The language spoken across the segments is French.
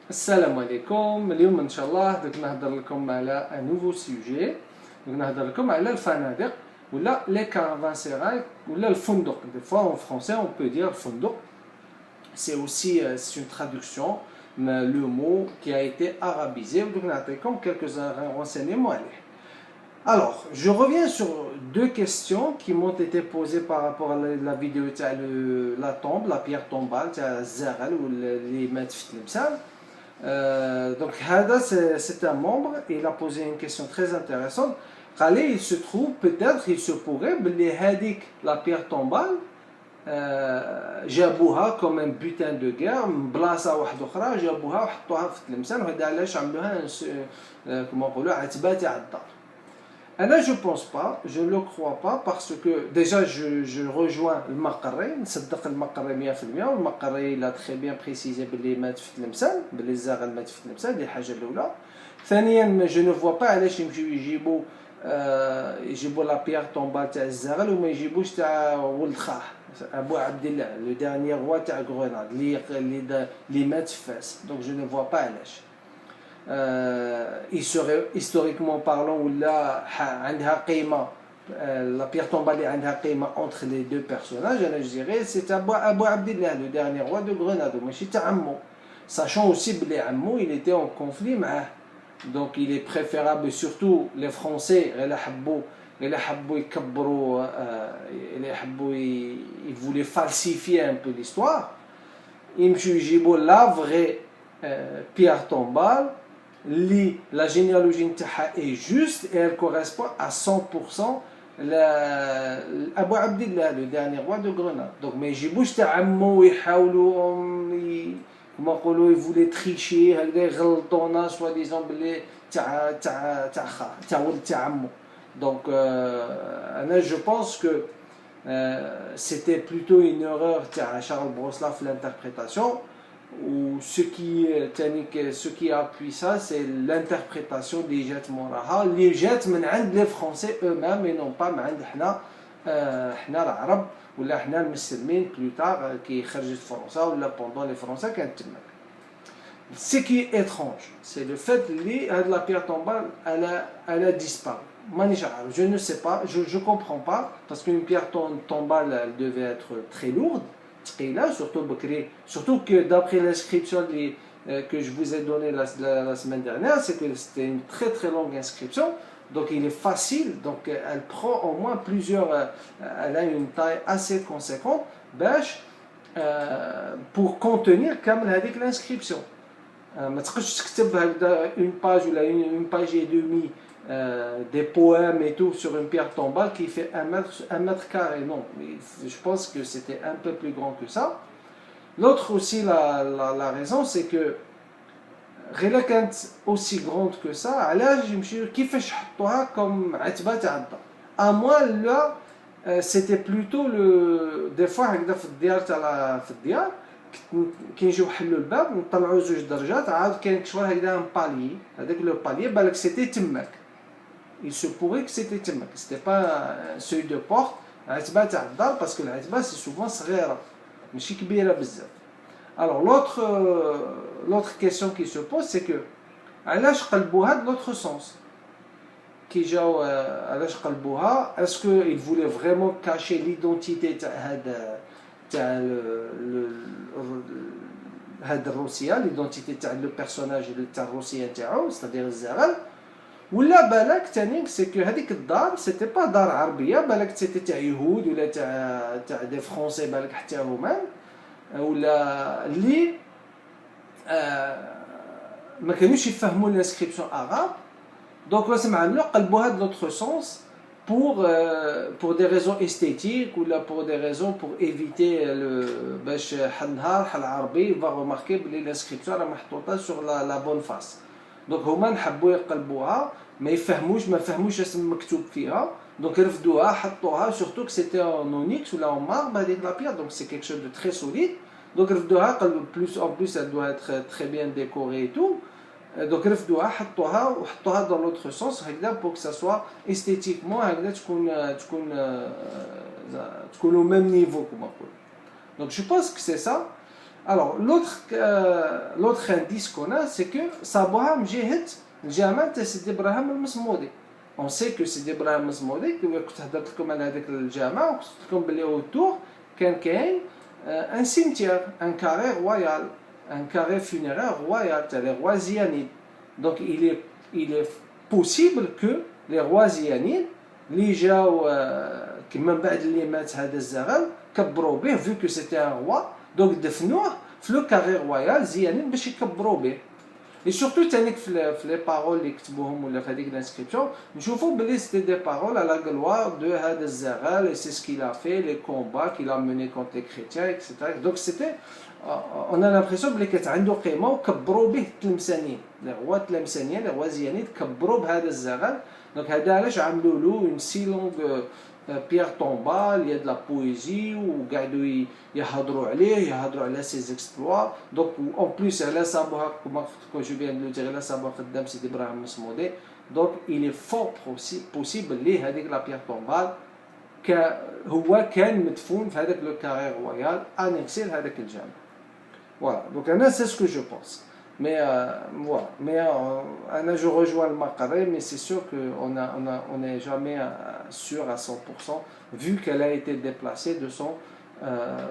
السلام عليكم. اليوم ان شاء الله دوك نهضر لكم على ان نوفو سوجي. دوك نهضر لكم على الفنادق ولا لي كارفانسيراي ولا الفندق. دي فوا en français on peut dire فندق. C'est aussi c'est une traduction mais le mot qui a été arabisé. دوك نعطيكم quelques renseignements عليه. Alors, je reviens sur deux questions qui m'ont été posées par rapport à la vidéo de la tombe, la pierre tombale, Zaral ou les maîtres Fitlimsal. Donc, Hada, c'est un membre et il a posé une question très intéressante. Khalé, il se trouve, peut-être, il se pourrait, la pierre tombale, جابوها comme un butin de guerre بلاصه واحده اخرى جابوها وحطوها في تلمسان وهذا علاش عملوها كما نقولوا عتبه تاع الدار. Là, je ne pense pas, je ne le crois pas parce que déjà je rejoins le Makarri, نصدق المقري 100%. والمقري il a très bien précisé باللي مات في تلمسان باللي الزاغل مات في تلمسان. دي الحاجه الاولى. ثانيا je ne vois pas علاش يمشيو يجيبوا لا بيير تومبال تاع الزاغل وما يجيبوش تاع ولد خاه ابو عبد الله لو ديرني روا تاع غروناد اللي مات في فاس. دونك je ne vois pas علاش. historiquement parlant ولا عندها قيمه la pierre tombale عندها قيمه entre les deux personnages. انا je dirais c'est ابو عبد الله le dernier roi de Grenade ماشي تاع عمو, sachant aussi بلي عمو il était en conflit معاه. donc il est préférable surtout les Français اللي حبوا يكبروا اللي حبوا ils voulaient falsifier un peu l'histoire. يمشوا يجيبوا la vraie pierre tombale. La généalogie est juste et elle correspond à 100% à Abu Abdillah, le dernier roi de Grenade. Donc, mais Jibouch ta'ammo ils voulaient tricher, soi-disant, donc, je pense que c'était plutôt une erreur à Charles Broslav l'interprétation. Ou ce qui appuie ça, c'est l'interprétation des jets moraha. Les jets من les Français eux-mêmes et non pas من احنا العرب ولا احنا المسلمين plus tard qui خرجت فرنسا ولا pendant les Français كانت تماك. Ce qui est étrange, c'est le fait que la pierre tombale elle a disparu. Je ne sais pas, je comprends pas parce qu'une pierre tombale elle devait être très lourde. Surtout que d'après l'inscription que je vous ai donnée la semaine dernière, c'est que c'était une très très longue inscription, donc il est facile, donc elle prend au moins elle a une taille assez conséquente pour contenir comme avec l'inscription. Une page ou une page et demie des poèmes et tout sur une pierre tombale qui fait un mètre carré. Non, je pense que c'était un peu plus grand que ça. L'autre aussi, la raison, c'est que غير كانت aussi grande que ça, علاش يمشيو كيفاش حطوها comme عتبة تاع الدار. À moi là, c'était plutôt des fois هكذا في الديار في الديار كي نجيو نحلوا الباب نطلعوا زوج درجات عاد كاين شويه هكذا بالي هذاك لو بالي بالك سيتي تماك. Il se pourrait que c'était تماك, c'était pas un seuil de porte عتبة تاع الدار parce que العتبة c'est souvent صغيرة ماشي كبيرة بزاف. Alors l'autre question qui se pose c'est que علاش قلبوها de l'autre sens كي جاو علاش قلبوها. est-ce que ils voulaient vraiment cacher l'identité تاع هذا الروسيا, l'identité تاع le personnage تاع الروسيا تاعو c'est-à-dire الزغل. ولا بالك تاني سي كو هذيك الدار سيتي با دار عربيه, بالك سيتي تاع يهود ولا تاع دي فرونسي بالك حتى هما ولا اللي ما كانوش يفهموا الانسكريبسيون عرب. دونك واسم عملوا قلبوا هاد لوتر سونس pour des raisons esthétiques ou là pour des raisons pour éviter باش نهار حل عربي va remarquer بلي الانسكريبسيون راه محطوطه sur la bonne face. دونك هما نحبوا يقلبوها ما فهموش اسم مكتوب فيها, دونك رفدوها حطوها surtout que c'était en onyx ou là en marbre avec la pierre, donc c'est quelque chose de très solide. donc رفدوها قلبوا en plus elle doit être très bien décorée et tout. donc رفدوها حطوها dans l'autre sens هكذا pour que ça soit esthétiquement هكذا تكون au même niveau comme on. donc je pense que c'est ça. Alors, l'autre indice qu'on a, c'est que Saboha مجهد الجامع تاع سيدي إبراهيم المصمودي. On sait que سيدي إبراهيم المصمودي كنت هضرت لكم على هذاك الجامع وقلت لكم بلي autour كان كاين un cimetière, un carré royal, un carré funéraire royal تاع les rois zianides. Donc il est possible que les rois zianides اللي جاو كما من بعد اللي مات هذا الزغل كبروا به vu que c'était un roi. Donc دفنوه في لو كاري رويال زيانين باش يكبروا به. Et surtout تانيك في les paroles اللي كتبوهم ولا في هذيك الانسكريبسيون نشوفوا بلي c'était des paroles à la gloire de هذا الزغل et c'est ce qu'il a fait, les combats qu'il a menés contre les chrétiens, etc. Donc c'était on a l'impression بلي كانت عنده قيمه وكبروا به التلمسانيين les rois التلمسانيين les rois زيانين كبروا بهذا الزغل. Donc هذا علاش عملوا له une si longue Pierre tombale, il y a de la poésie, ou قاعدوا يهضروا عليه, يهضروا على ses exploits. Donc en plus, على صابوها comme je viens de le dire, على صابوها قدام سيدي إبراهيم المصمودي. Donc il est fort possible ليه هذيك la Pierre tombale هو كان مدفون في هذاك le carré royal annexé لهذاك الجامع. Voilà, donc c'est ce que je pense. Mais voilà, mais je rejoins le Makaré, mais c'est sûr qu'on n'est jamais sûr à 100%, vu qu'elle a été déplacée de son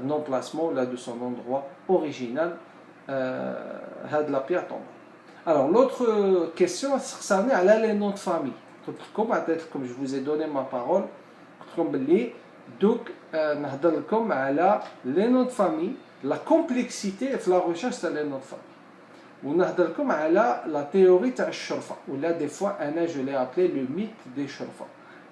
emplacement, là, de son endroit original, de la pierre tombale. Alors, l'autre question, ça en est à les noms de famille. Comme je vous ai donné ma parole, donc, comme les noms de famille, la complexité et la recherche de les noms de famille. ونهضر لكم على la théorie تاع الشرفة ولا des fois أنا je l'ai appelé le mythe des شرفة.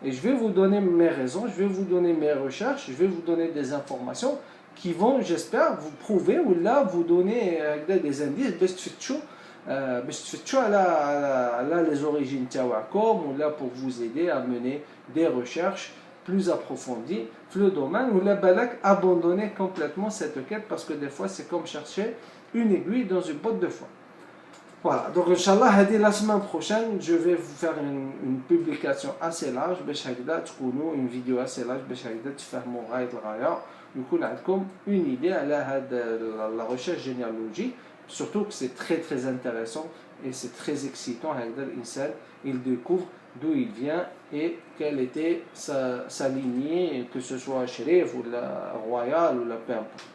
Et je vais vous donner mes raisons, je vais vous donner mes recherches, je vais vous donner des informations qui vont, j'espère, vous prouver ou là vous donner des indices باش تفتشوا على les origines تاعكم ou là pour vous aider à mener des recherches plus approfondies في le domaine ou là بالك abandonner complètement cette quête parce que des fois c'est comme chercher une aiguille dans une botte de foin. Voilà, donc Inch'Allah, la semaine prochaine, je vais vous faire une publication assez large, une vidéo assez large, une idée à la recherche généalogique, surtout que c'est très très intéressant et c'est très excitant. Il découvre d'où il vient et quelle était sa lignée, que ce soit chérif ou la royale ou la peu importe.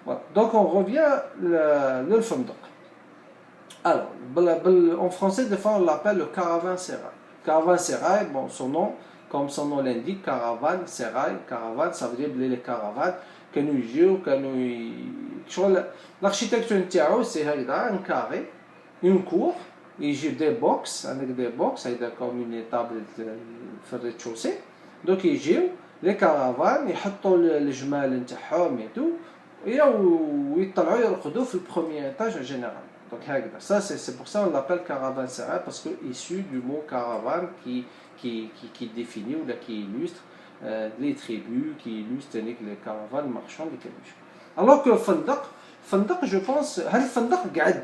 Voilà. Donc on revient le Fandaq. Alors, en français, des fois on l'appelle le caravansérail. Caravansérail, bon, son nom, comme son nom l'indique, caravane, sérail, caravane, ça veut dire les caravanes. L'architecture intérieure, c'est un carré, une cour, il y a des box, avec des box, comme une table de rez-de-chaussée. Donc il y a les caravanes, ils mettent les jumelles et tout. Et ويطلعوا يرقدوا في premier étage en général. Donc ça c'est pour ça on l'appelle caravansérail parce que issu du mot caravane qui définit ou qui illustre les tribus, qui illustre les caravanes marchandes et كلش. Alors que فندق je pense هل الفندق قاعد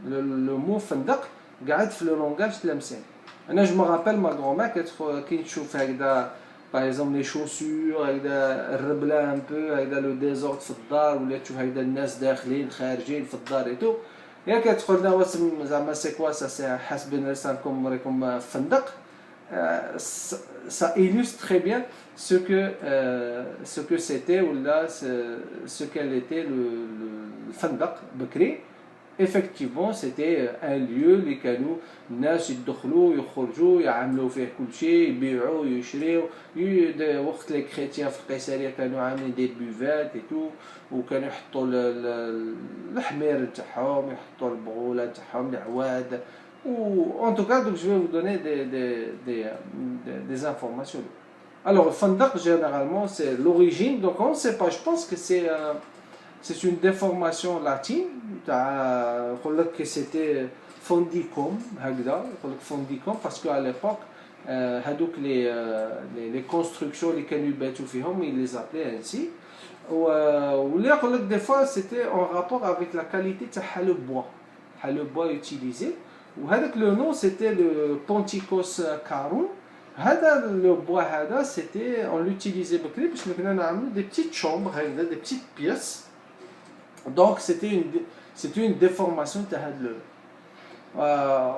le mot فندق قاعد في le langage تلمسان. أنا je me rappelle ma grand-mère كي تشوف هكذا par exemple les chaussures هكذا الربلة un peu هكذا le désordre في الدار ولا تشوف هكذا الناس داخلين خارجين في الدار et tout يا كتدخل لنا زعما سي كوا سا حسب لسانكم راكم فندق ça illustre très bien ce que c'était ou là ce qu'elle était le fandaq بكري. Effectivement, c'était un lieu اللي كانوا الناس يدخلوا يخرجوا يعملوا فيه كل شيء يبيعوا يشريوا. وقت لي كريتيان في القيصريه كانوا عاملين دي بوفات اي تو وكانوا يحطوا الحمير تاعهم يحطوا البغوله تاعهم العواد و en tout cas donc je vais vous donner des informations. Alors le fandaq généralement c'est l'origine donc on ne sait pas, je pense que c'est une déformation latine يقول لك que c'était fondicum هكذا يقول لك fondicum parce qu'à l'époque هذوك les constructions اللي كانوا يباتوا فيهم ils les appelaient ainsi ولا يقول لك des fois c'était en rapport avec la qualité تاع le bois utilisé وهذاك le nom c'était le Ponticus carum. هذا le bois هذا c'était on l'utilisait بكري باش كنا نعملوا des petites chambres هكذا des petites pièces Donc c'était une déformation de le. Dans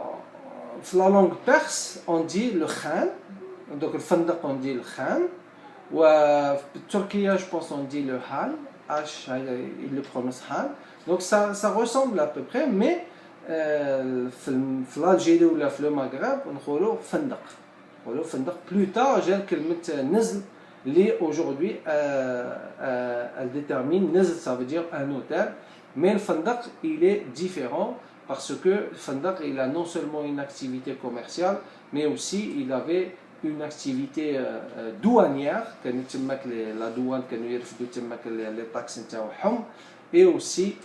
la langue perse, on dit le khan, donc le fandaq on dit le khan, ou en Turquie, je pense on dit le hal, H, il le prononce hal. Donc ça ressemble à peu près, mais في l'Algérie ou le Maghreb, on dit fandaq. On dit fandaq. Plus tard, j'ai le mot nizl, qui aujourd'hui elle détermine nizl, ça veut dire un hôtel, mais le fandaq il est différent. Parce que le Fandaq, il a non seulement une activité commerciale, mais aussi il avait une activité douanière, la douane, les taxes, et aussi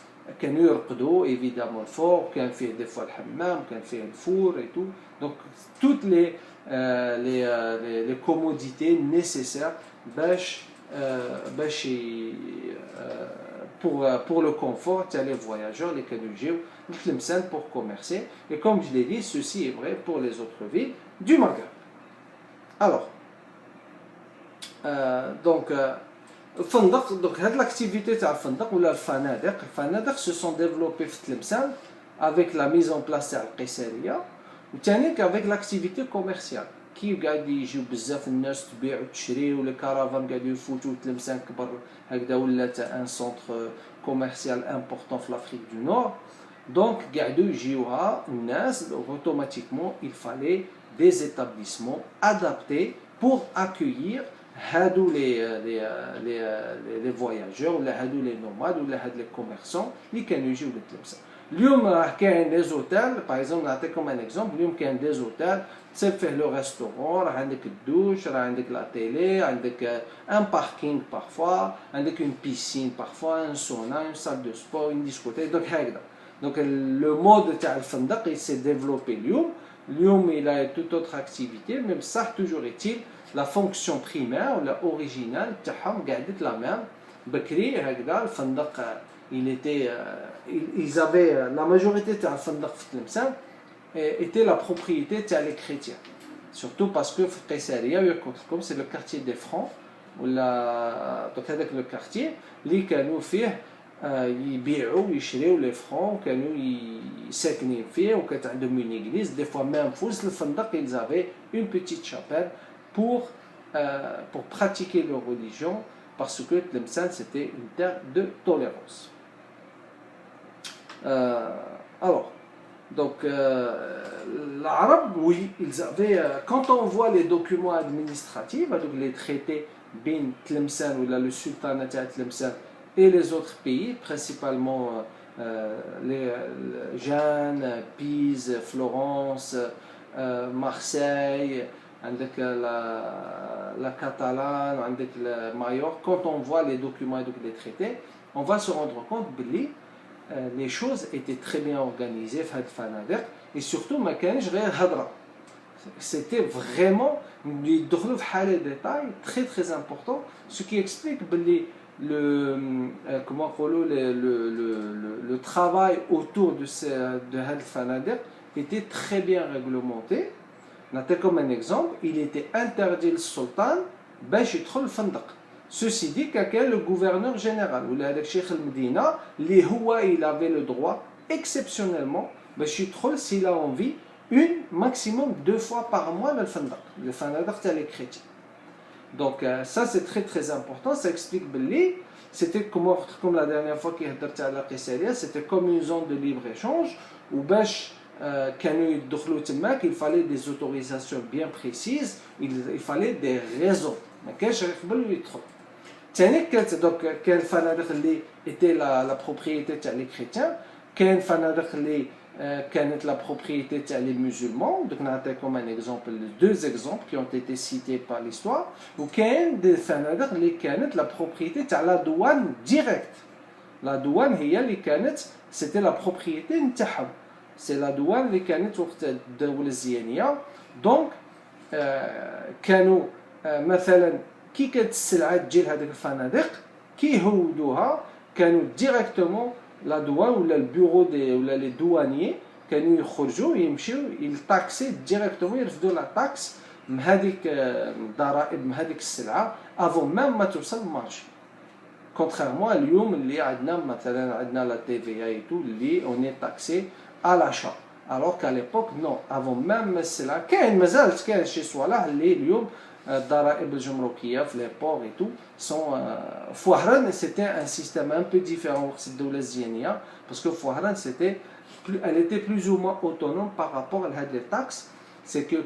évidemment le fort, des fois le hammam, le four et tout. Donc toutes les commodités nécessaires pour le confort, les voyageurs, les canugés, pour commercer. Et comme je l'ai dit, ceci est vrai pour les autres villes du Maghreb. Alors, donc l'activité de Fandaq ou la Fanadaq se sont développées à Tlemcen avec la mise en place de la Qisariya, ou avec l'activité commerciale. كي قاعد يجيو بزاف الناس تبيع وتشري ولا كارافان قاعد يفوتوا تلمسان كبر هكذا ولات ان سونتر كوميرسيال امبورطون في لافريك دو نور دونك قاعدوا يجيوها الناس اوتوماتيكمون il fallait des établissements adaptés pour accueillir هادو les voyageurs ولا هادو les nomades ولا هاد les commerçants اللي كانوا يجيو لتلمسان. اليوم راه كاين دي زوتيل باغ اكزومبل نعطيكم ان اكزومبل. اليوم كاين دي زوتيل تصيب فيه لو ريستورون، راه عندك الدوش، راه عندك لا تيلي، عندك ان باركينغ بارفوا، عندك اون بيسين بارفوا، ان سونا، اون سال دو سبور، اون ديسكوتيك. دونك هكذا دونك لو مود تاع الفندق il s'est développé اليوم il a toute autre activité mais بصح toujours est-il la fonction primaire ou la originale تاعهم قعدت لا ميم. بكري هكذا الفندق il était ils avaient la majorité تاع الفندق في تلمسان était la propriété des chrétiens, surtout parce que Qaysariya comme c'est le quartier des francs donc avec le quartier اللي كانوا فيه يبيعوا ويشريوا les francs وكانوا ساكنين فيه وكانت عندهم une église des fois même في وسط الفندق ils avaient une petite chapelle pour pratiquer leur religion parce que Tlemcen c'était une terre de tolérance. Alors donc, l'arabe, oui, ils avaient. Quand on voit les documents administratifs, donc les traités bin Tlemcen ou le sultanat de Tlemcen et les autres pays, principalement les Jeanne, Pise, Florence, Marseille, avec la Catalane, avec le Majorque, quand on voit les documents et les traités, on va se rendre compte que les choses étaient très bien organisées et surtout c'était vraiment des détails très très importants, ce qui explique le travail autour de Fanader était très bien réglementé. Comme un exemple, il était interdit le sultan de fandaq. Ceci dit, le gouverneur général, ou le Cheikh al-Medina, il avait le droit, exceptionnellement, s'il a envie, maximum 2 fois par mois, le fandaq, c'est les chrétiens. Donc, ça c'est très très important, ça explique c'était comme la dernière fois qu'il y a la Qisariya, c'était comme une zone de libre-échange, où il fallait des autorisations bien précises, il fallait des raisons. Donc, quel fanadaq était la propriété des chrétiens, quel fanadaq était la propriété des musulmans. Donc, on a comme un exemple, 2 exemples qui ont été cités par l'histoire, ou quel des fanadaq était la propriété de la douane directe. La douane, c'était la propriété de c'est la douane qui était dans la Ziyaniya. Donc, كانوا مثلا كي كانت السلعه تجي لهذيك الفنادق كيهودوها كانوا ديريكتومون لا دوان ولا البيرو دي ولا لي دوانيي كانوا يخرجوا يمشيو يلطاكسي ديريكتومون يرفدوا لا طاكس من هذيك الضرائب من هذيك السلعه افون ميم ما توصل للمارشي. contrairement à اليوم اللي عندنا مثلا عندنا la TVA et tout اللي on est taxé à l'achat. Alors qu'à l'époque non, avant même cela كاين مازالت كاين شي صوالح اللي اليوم الضرائب الجمركيه في لي بور et tout sont فوهران c'était un système un peu différent وقت الدوله الزيانيه parce que فوهران elle était plus ou moins autonome par rapport à هاد les taxes. C'est que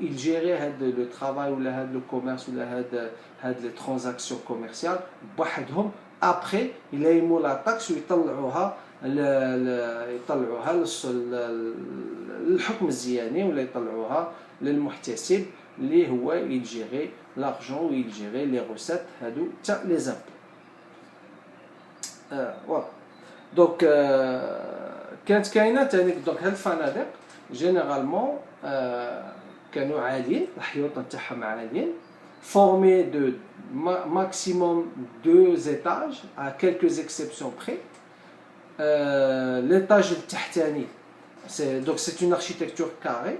il gérait le travail ou le commerce ou les transactions commerciales بوحدهم. Après il a émis la taxe ويطلعوها للحكم الزياني ولا يطلعوها للمحتسب اللي هو il gérait l'argent ou il gérait les recettes هادو تاع les impôts. Voilà. Donc كانت كاينه ثاني دونك هاد الفنادق جينيرالمون كانوا عاليين الحيوط نتاعهم عاليين formés de maximum 2 étages à quelques exceptions près. L'étage التحتاني donc c'est une architecture carrée.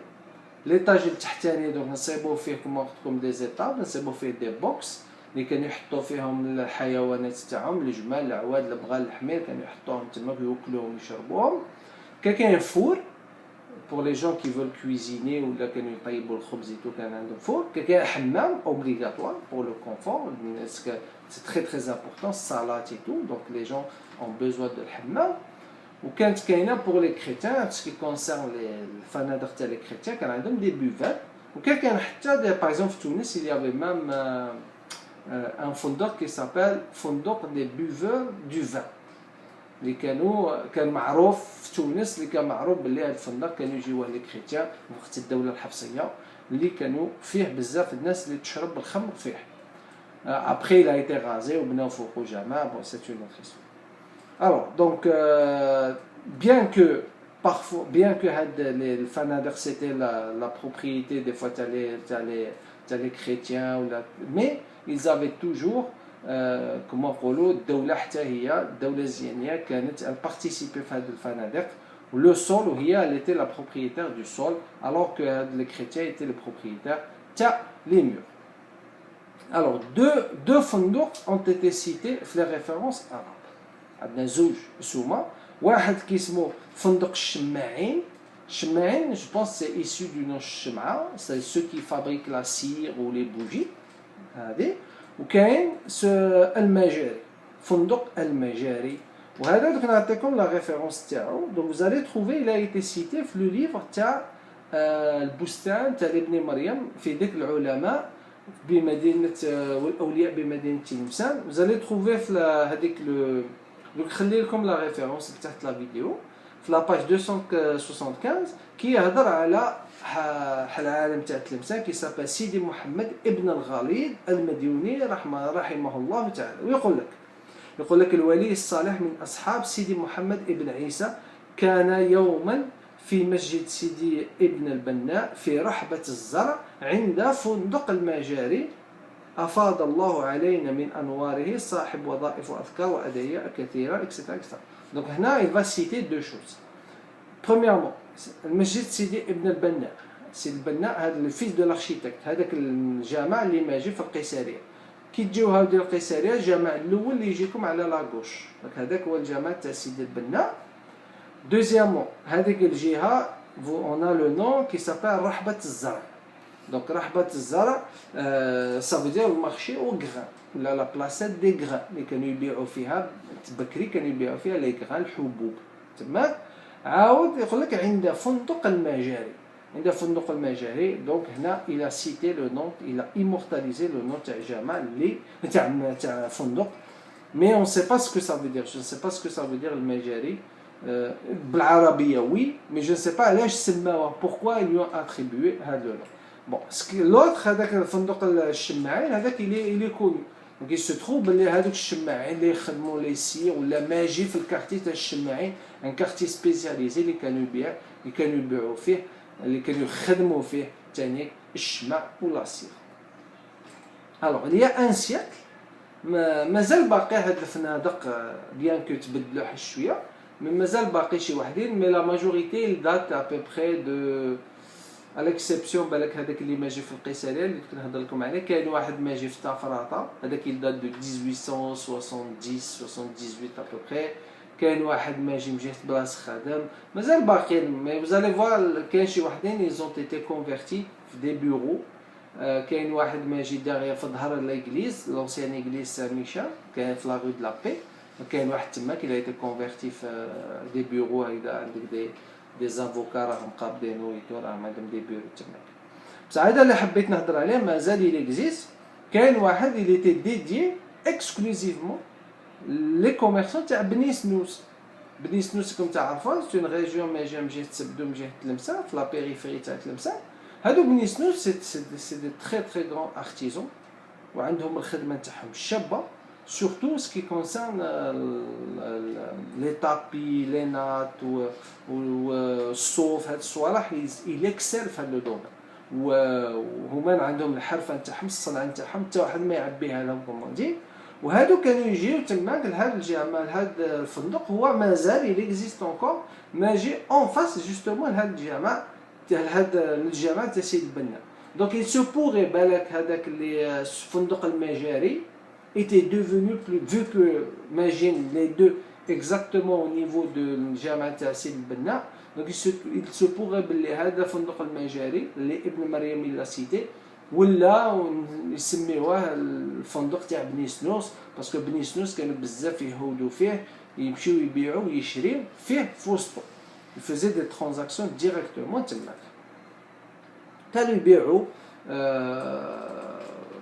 l'étage التحتاني donc نصيبوا فيه comme des étages نصيبوا فيه des box اللي كانوا يحطوا فيهم الحيوانات تاعهم الجمال العواد البغال الحمير كانوا يحطوهم تما وياكلوهم ويشربوهم. كاين فور pour les gens qui veulent cuisiner ou là كانوا يطيبوا الخبز et tout كان عندهم فور. كاين حمام obligatoire pour le confort parce que c'est très très important salade et tout donc les gens ont besoin de الحمام. وكانت كاينه pour les chrétiens ce qui concerne les فنادق تاع les chrétiens كان عندهم des buvettes. وكان حتى par exemple في تونس il y avait même un فندق qui s'appelle فندق des buveurs du vin اللي كان معروف في تونس اللي كان معروف باللي هذا الفندق كانوا يجيوه لي كريتيان وقت الدوله الحفصيه اللي كانوا فيه بزاف الناس اللي تشرب الخمر فيه. après il a été rasé وبناو فوقو جامع bon c'est une autre histoire. Alors donc bien que هاد الفنادق c'était la propriété des fois تاع les chrétiens mais ils avaient toujours كما نقولوا الدوله حتى هي الدوله الزيانيه كانت بارتيسيبي في هذه الفنادق ولو سول وهي elle était la propriétaire du sol alors que les chrétiens étaient les propriétaires تاع les murs. Alors deux فندق ont été cités في les références arabes. عندنا زوج اسهما واحد كيسمو فندق الشماعين. الشماعين je pense c'est issu du nom الشمعة c'est ceux qui fabriquent la cire ou les bougies هذه. وكاين المجاري فندق المجاري وهذا دوك نعطيكم لا ريفيرونس تاعو. دونك vous allez trouver il a été cité في لو ليفر تاع البستان تاع ابن مريم في ذكر العلماء بمدينه والاولياء بمدينه تلمسان. vous allez trouver في هذيك لو نخلي لكم لا ريفيرونس تحت لا فيديو في لا باج 275 كي يهضر على العالم تاع تلمسان كي سابا سيدي محمد ابن الغليظ المديوني رحمه الله تعالى. ويقول لك الولي الصالح من اصحاب سيدي محمد ابن عيسى كان يوما في مسجد سيدي ابن البناء في رحبة الزرع عند فندق المجاري افاض الله علينا من انواره صاحب وظائف واذكار وادعية كثيرة etc. Donc هنا il va citer deux choses. Premièrement المسجد سيدي ابن البناء. سيدي البناء هذا الفيس دو لارشيتكت هذاك الجامع اللي ماجي في القيصريه. كي تجيو هاو ديال القيصريه الجامع الاول اللي يجيكم على لاغوش هذاك هو الجامع تاع سيدي البناء. دوزيامون هذيك الجهه on a le nom qui s'appelle رحبة الزرع. دونك رحبة الزرع ça veut dire المارشي او غران ولا لا بلاصات دي غران اللي كانوا يبيعوا فيها بكري كانوا يبيعوا فيها لي غران الحبوب تماك. عاود يقول لك عند فندق المجاري عند فندق المجاري. دونك هنا il a cité le nom il a immortalisé le nom تاع جامع اللي تاع فندق mais on sait pas ce que ça veut dire. je ne sais pas ce que ça veut dire المجاري بالعربيه oui mais je ne sais pas علاش سماوه pourquoi ils lui ont attribué هذا le nom. bon l'autre هذاك الفندق الشماعين هذاك il est connu. donc il se trouve بلي هذوك الشماعين اللي يخدموا لي سير ولا ماجي في الكارتي تاع الشماعين ان كارتي سبيسياليزي اللي كانوا يبيعوا فيه اللي كانوا يخدموا فيه ثاني الشمع ولا السير. الوغ il y a un siècle مازال باقي هاد الفنادق بيان كو تبدلوا حتى شويه مي مازال باقي شي وحدين مي لا ماجوريتي دات ا بو بري دو على اكسبسيون بالك هذاك اللي ماجي في القيصريه اللي كنت نهضر لكم عليه، كاين واحد ماجي في طافراطا هذاك يدات دو 1870 78 ابوبخي، كاين واحد ماجي من جهه بلاصه خدم، مازال باقيين مي فوزالي فوار كاين شي وحدين ايزون تيتي كونفيرتي في دي بيرو. كاين واحد ماجي داغيا في ظهر ليغليز لونسيان ايغليز سان ميشيل، كاين في لا رue دو لا بي، كاين واحد تماك اللي ايتي كونفيرتي في دي بيرو هكذا عندك دي زافوكا راهم قابضينو ويتو راهم عندهم دي بيرو تماك. بصح هذا اللي حبيت نهضر عليه مازال يلي اكزيست، كاين واحد اللي تي ديديي اكسكلوزيفمون لي كوميرسون تاع بني سنوس. بني سنوس كم تعرفوا سي اون ريجيون ماجيه من جهه سبدو من جهه تلمسان في لا بيريفيري تاع تلمسان. هادو بني سنوس سي دي تري تري غران ارتيزون وعندهم الخدمه تاعهم الشابه، surtout ce qui concerne les tapis, les nattes ou الصوف. هاد الصوالح il excelle في هاد لو دومين، وهما عندهم الحرفه نتاعهم الصنعه نتاعهم حتى واحد ما يعبيها لهم كوموندي. وهادو كانوا يجيو تماك لهاد الجامع لهاد الفندق، هو مازال il existe encore ماجي اون فاس جوستومون لهاد الجامع لهاد الجامع تاع سيد البنا. دونك il se pourrait بالك هذاك اللي الفندق المجاري était devenu plus, vu que imagine les deux exactement au niveau de الجامع تاع سيد البنا، donc il se pourrait بلي هذا فندق المجاري اللي ابن مريم اللي سيتي ولا يسميوه الفندق تاع بني سنوس، باسكو بني سنوس كانوا بزاف يهودوا فيه يمشيو يبيعوا ويشريو فيه في وسطو، يفوزي دي ترانزاكسيون ديريكتومون تماك. كانوا يبيعوا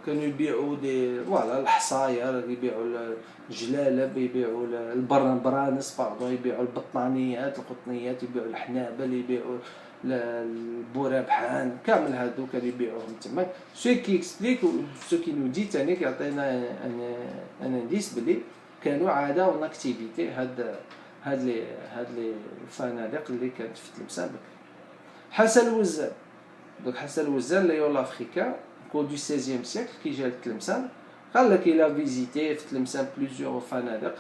كانوا يبيعوا دي فوالا الحصاير، يبيعوا الجلالب، يبيعوا البرانس باردون، يبيعوا البطانيات القطنيات، يبيعوا الحنابل، يبيعوا البورابحان، كامل هادو كانوا يبيعوهم تما. سو كي اكسبليك سو كي نو دي تاني كيعطينا ان انديس بلي كانوا عاده اون اكتيفيتي هاد لي الفنادق اللي كانت في تلمسان بكري. حسن الوزان، دونك حسن الوزان ليول افريكان كو دو 16e سيكل كي جا لتلمسان، قال لك il a visité في تلمسان plusieurs فنادق،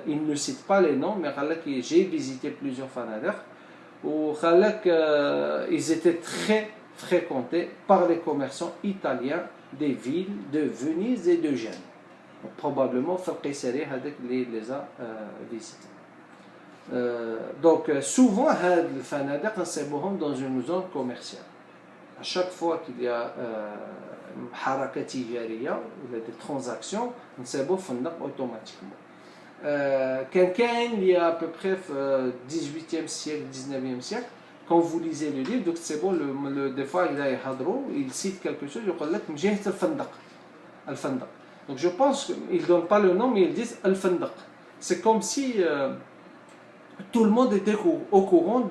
il ne cite pas les noms mais قال لك j'ai visité plusieurs فنادق، وقال لك ils étaient très fréquentés par les commerçants italiens des villes de Venise et de Gênes. probablement في القيصرية هذاك اللي ليزا visité. donc souvent هاد الفنادق نصيبوهم dans une zone commerciale. à chaque fois qu'il y a حركة تجارية ولا دي ترانزاكسيون نصيبو فندق اوتوماتيكمون. كاين il y a à peu près في 18e siècle 19e siècle quand vous lisez le livre, donc c'est bon des fois il cite quelque chose يقول لك من جهة الفندق. donc je pense qu'ils donnent pas le nom mais ils disent الفندق. c'est comme si tout le monde était au courant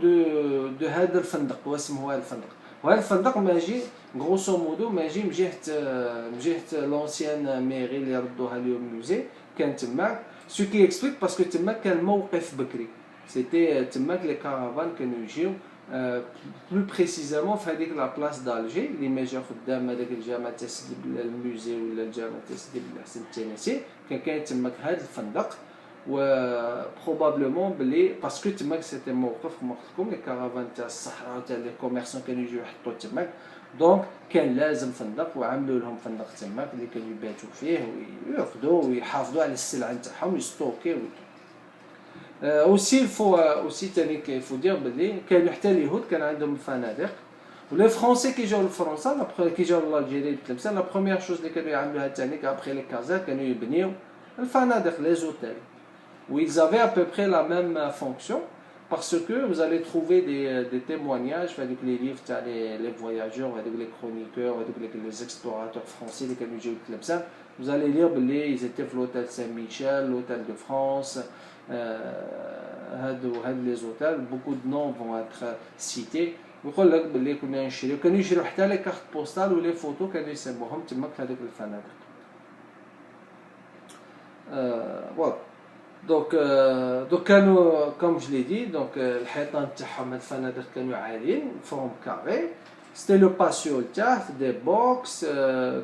de هذا الفندق واسمه هذا الفندق. وهذا الفندق ماجي غروسو مودو ماجي من جهه لونسيان ميري اللي ردوها اليوم موزي، كان تماك سو كي اكسبليك باسكو تماك كان موقف بكري، سيتي تماك لي كارافان كانوا يجيو بلو بريسيزامون في هذيك لا بلاص دالجي اللي ماجا قدام هذاك الجامع تاع سيدي بلا الموزي ولا الجامع تاع سيدي بلا حسن التنسي، كان تماك هذا الفندق. و بروبابلومون بلي باسكو تماك سيتي موقف كما قلت لكم لي كارافان تاع الصحراء تاع لي كوميرسون كانوا يجيو يحطوا تماك، دونك كان لازم فندق وعملوا لهم فندق تماك اللي كانوا يباتوا فيه ويرقدوا ويحافظوا على السلعه نتاعهم يستوكيو. اوسي الفو اوسي تاني كيفو دير بلي كانوا حتى اليهود كان عندهم الفنادق، ولي فرونسي كي جاو لفرنسا كي جاو لالجيري تلمسان لا بروميير شوز اللي كانوا يعملوها تاني ابخي لي كازا كانوا يبنيو الفنادق لي زوتيل. où ils avaient à peu près la même fonction, parce que vous allez trouver des témoignages avec les livres, les voyageurs, avec les chroniqueurs, avec les explorateurs français, les canadiens comme ça. Vous allez lire ils étaient à l'hôtel Saint-Michel, l'hôtel de France, les hôtels, beaucoup de noms vont être cités. ويقول لك باللي كنا يشريو حتى لي كارت بوستال ولي فوتو كانوا يسموهم تما في هذوك الفنادق. فوالا donc كانوا comme je l'ai dit donc الحيطان تاعهم الفنادق كانوا عاليين فورم كاري، سيتي لو باسيو تحت دي بوكس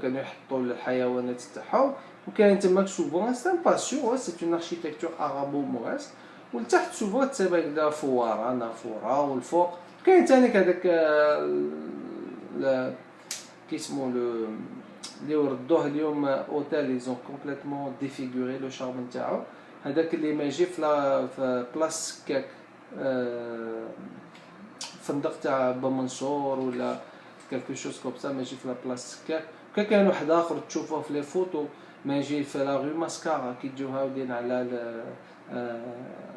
كانوا يحطوا الحيوانات تاعهم، وكاين تماك سوفون سي ان باسيو سي اون اركيتكتور ارابو موريس، والتحت سوفون تسيب هكذا فواره نافوره، والفوق كاين تاني هذاك كيسمو اللي ردوه اليوم اوتيل ils ont complètement défiguré le charme نتاعو. هذاك اللي ما يجي في بلاص كاك فندق تاع بمنصور ولا كالكو شوز كوم سا، ما يجي في بلاص كاك. كاين واحد اخر تشوفوه في لي فوتو ما يجي في لا غو ماسكارا كي تجيو هاودين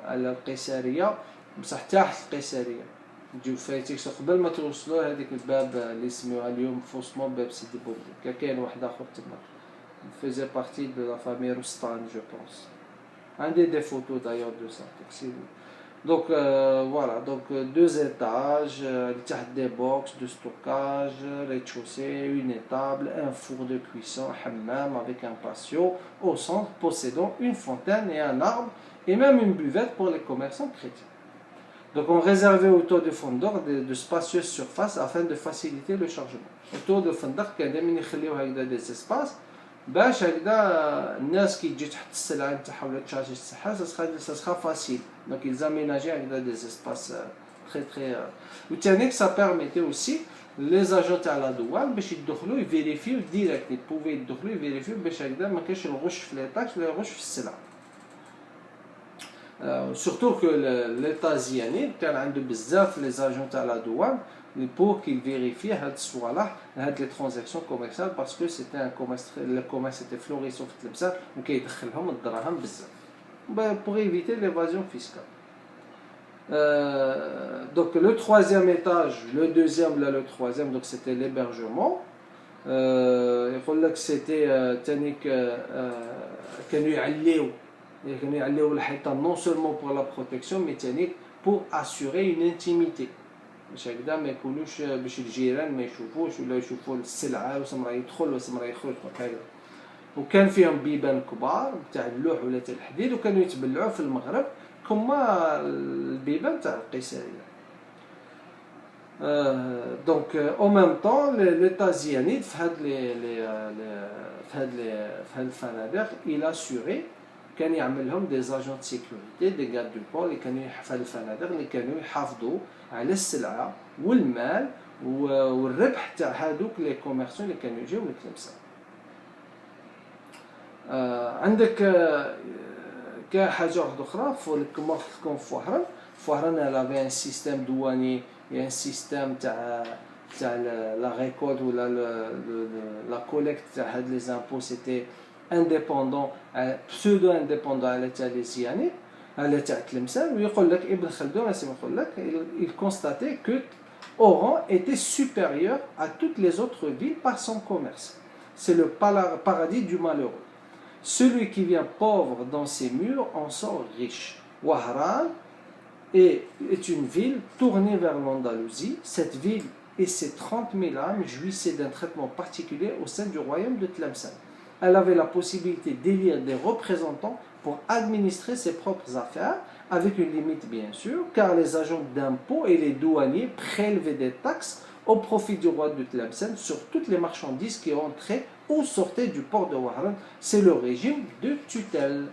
على القيساريه، بصح تحت القيساريه تجيو فايتيك قبل ما توصلوا هذيك الباب اللي سميوها اليوم فوسمون باب سيدي بوبلي. كاين واحد اخر تما faisait partie de la famille Roustani, je pense. Un des photos d'ailleurs de ça. Donc voilà, donc 2 étages, des box de stockage, rez-de-chaussée, une étable, un four de cuisson, hammam avec un patio au centre possédant une fontaine et un arbre et même une buvette pour les commerçants chrétiens. Donc on réservait autour du fondeur de spacieuses surfaces afin de faciliter le chargement. Autour du fondeur, il y a des espaces باش هكذا الناس كي تجي تحط السلعه نتاعها ولا تشارجي الصحه سا فاسيل. دونك ils aménageaient هكذا des espaces très très وثاني ça permettait aussi les agents تاع لا دوان باش يدخلوا يفيريفيو ديريكت يبوفي يدخلوا يفيريفيو باش هكذا ما كاينش الغش في لي طاكس ولا الغش في السلعه. surtout que l'état زياني كان عنده بزاف لي زاجون تاع لا دوان pour qu'il vérifie les transactions commerciales parce que c'était un commerce, le commerce était florissant في تلمسان وكيدخلهم الدراهم بزاف pour éviter l'évasion fiscale. Donc le troisième étage, le deuxième là le troisième, donc c'était l'hébergement. يقول لك c'était تانيك كانوا يعليو الحيطان non seulement pour la protection mais تانيك pour assurer une intimité. باش هكذا ما يكونوش باش الجيران ما يشوفوش ولا يشوفوا السلعه واش مرا يدخل واش مرا يخرج هكذا. وكان فيهم بيبان كبار تاع اللوح ولا تاع الحديد وكانوا يتبلعوا في المغرب كما البيبان تاع القيساريه. دونك او ميم طون ليطا زيانيد في هاد الفنادق الى سوري كان يعمل لهم دي زاجون دو سيكوريتي دي غارد دو بول اللي كانوا في الفنادق اللي كانوا يحافظوا على السلعه والمال والربح تاع هذوك لي كوميرسون اللي كانوا يجيو من تلمسان. عندك كاين حاجه واحده اخرى كما قلت لكم في وهران لافي ان سيستيم دواني ان سيستيم تاع لا ريكولت ولا لا كوليكت تاع هاد لي زامبو سيتي انديبوندون بسودو انديبوندون على تاع لي زياني على تاع تلمسان. ويقول لك ابن خلدون يقول لك il constatait que Oran était supérieur à toutes les autres villes par son commerce. C'est le paradis du malheureux. Celui qui vient pauvre dans ses murs en sort riche. Wahran est une ville tournée vers l'Andalousie. Cette ville et ses 30 000 âmes jouissaient d'un traitement particulier au sein du royaume de Tlemcen. Elle avait la possibilité d'élire des représentants pour administrer ses propres affaires, avec une limite bien sûr, car les agents d'impôts et les douaniers prélevaient des taxes au profit du roi de Tlemcen sur toutes les marchandises qui entraient ou sortaient du port de Wahran. C'est le régime de tutelle.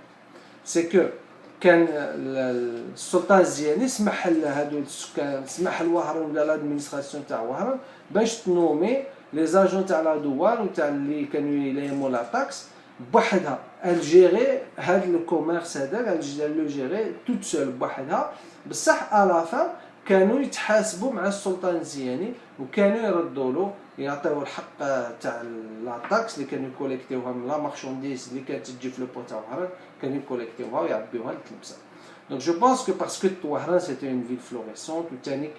C'est que كان السلطان الزياني سمح لهادو السكان سمح لوهران ولا لادمينستراسيون تاع وهران باش تنومي لي زاجون تاع لا دوان وتاع اللي كانوا يليموا لا تاكس بوحدها. الجيري هاد الكوميرس هذاك لو جيري توت سول بوحدها. بصح الافان كانوا يتحاسبوا مع السلطان الزياني وكانوا يردوا له يعطيو الحق تاع لا تاكس اللي كانوا يكوليكتيوها من لا مارشانديز اللي كانت تجي في لو بو تاع وهران كانوا يكوليكتيوها ويعبيوها لتلمسان. دونك جو بونس كو باسكو وهران سيتي اون فيل فلوريسونت وثاني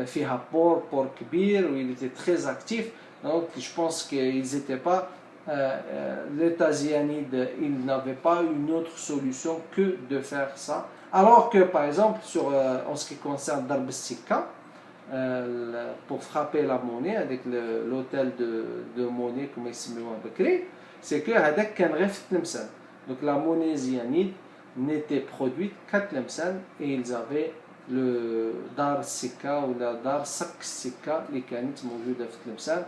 فيها بور كبير و il était très actif. Donc je pense qu'ils n'étaient pas l'État zéanide, il n'avait pas une autre solution que de faire ça. Alors que par exemple en ce qui concerne Darb al-Sikka, pour frapper la monnaie avec l'hôtel de monnaie comme il s'appelle Bakri, c'est que هذاك كان غير في تلمسان. Donc la monnaie zéanide n'était produite qu'à Tlemcen et ils avaient le Dar al-Sikka ou la Dar Sak al-Sikka اللي كانت موجودة في تلمسان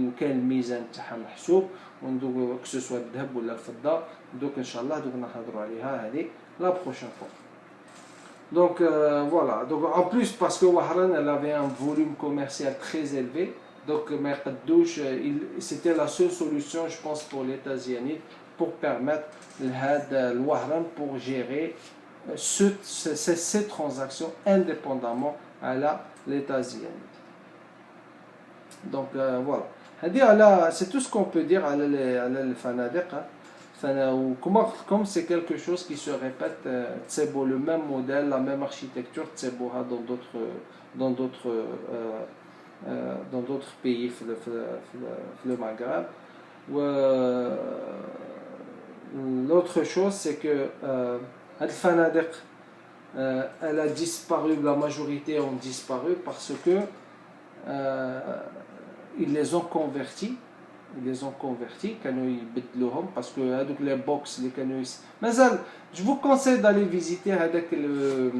وكان الميزان تاعها محسوب وندوق كسوسوا الذهب ولا الفضه. دوك ان شاء الله دوك نحضروا عليها هذه لا بروشين فوا. Donc voilà, donc en plus parce que Wahran elle avait un volume commercial très élevé, donc Douche c'était la seule solution je pense pour l'État zioniste pour permettre le Wahran pour gérer ces transactions indépendamment à l'État zioniste. Donc voilà, c'est tout ce qu'on peut dire à les fanadiq. Comme c'est quelque chose qui se répète, c'est beau, le même modèle, la même architecture, c'est beau dans d'autres dans d'autres pays le Maghreb. L'autre chose, c'est que Al-Fanadiq, elle a disparu, la majorité ont disparu parce que ils les ont convertis. Ils les ont convertis, parce que les box, les canoës. Mais je vous conseille d'aller visiter le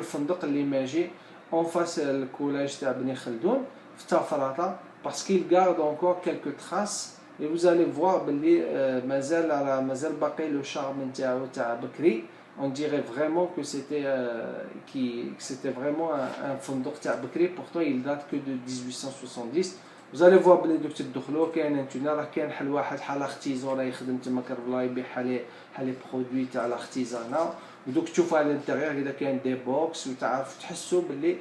fondok l'imagé en face du collège de Bni Khaldoun, parce qu'il garde encore quelques traces. Et vous allez voir le charme de Bakri. On dirait vraiment que c'était vraiment un fondok de Bakri. Pourtant, il date que de 1870. Vous allez voir بلي دوك تدخلوا كاين انتنا راه كاين حل واحد حال ارتيزون راه يخدم تما كربلا يبيع حالي برودوي تاع الارتيزانا ودوك تشوفوا على الانتيريور اذا كاين دي بوكس وتعرفوا تحسوا باللي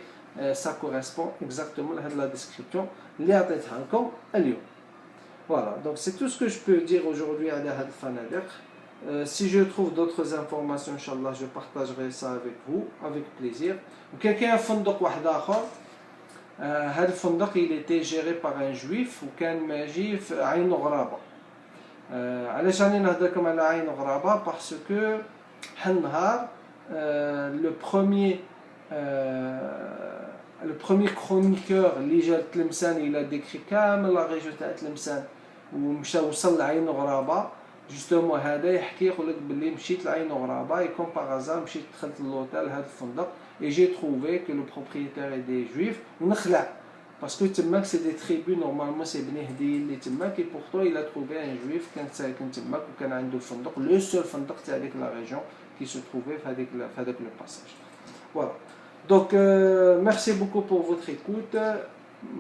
سا كوريسبون اكزاكتومون لهاد لا ديسكريبسيون اللي عطيتها لكم اليوم. Voilà, donc c'est tout ce que je peux dire aujourd'hui à Had Fanadiq. Si je trouve d'autres informations, Inch'Allah, je partagerai ça avec vous, avec plaisir. Ou quelqu'un a fondok واحد آخر. هذا الفندق il était géré par un juif وكان ماجي في عين غرابة. علاش راني نهضر لكم على عين غرابة parce que حنهار le premier chroniqueur اللي جا لتلمسان il a décrit كامل لا ريجيون تاع تلمسان ومشى وصل لعين غرابة. جوستومون هذا يحكي يقول لك باللي مشيت لعين غرابة et comme par hasard مشيت دخلت للوتيل هذا الفندق et j'ai trouvé que le propriétaire est des juifs ونخلع parce que تماك c'est des tribus normalement c'est بني هدي اللي تماك et pourtant il a trouvé un juif كان ساكن تماك وكان عنده فندق le seul فندق تاع هذيك la région qui se trouvait في هذاك le passage. Voilà. Donc merci beaucoup pour votre écoute,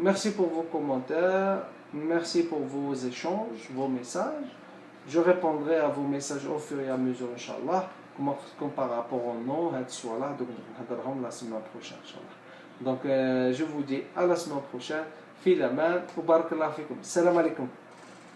merci pour vos commentaires, merci pour vos échanges, vos messages. Je répondrai à vos messages au fur et à mesure, Inch'Allah, comme par rapport au nom, donc la semaine prochaine, Inch'Allah. Donc je vous dis à la semaine prochaine, fi l'aman, wa barakallahu fikum. Salam alaikum.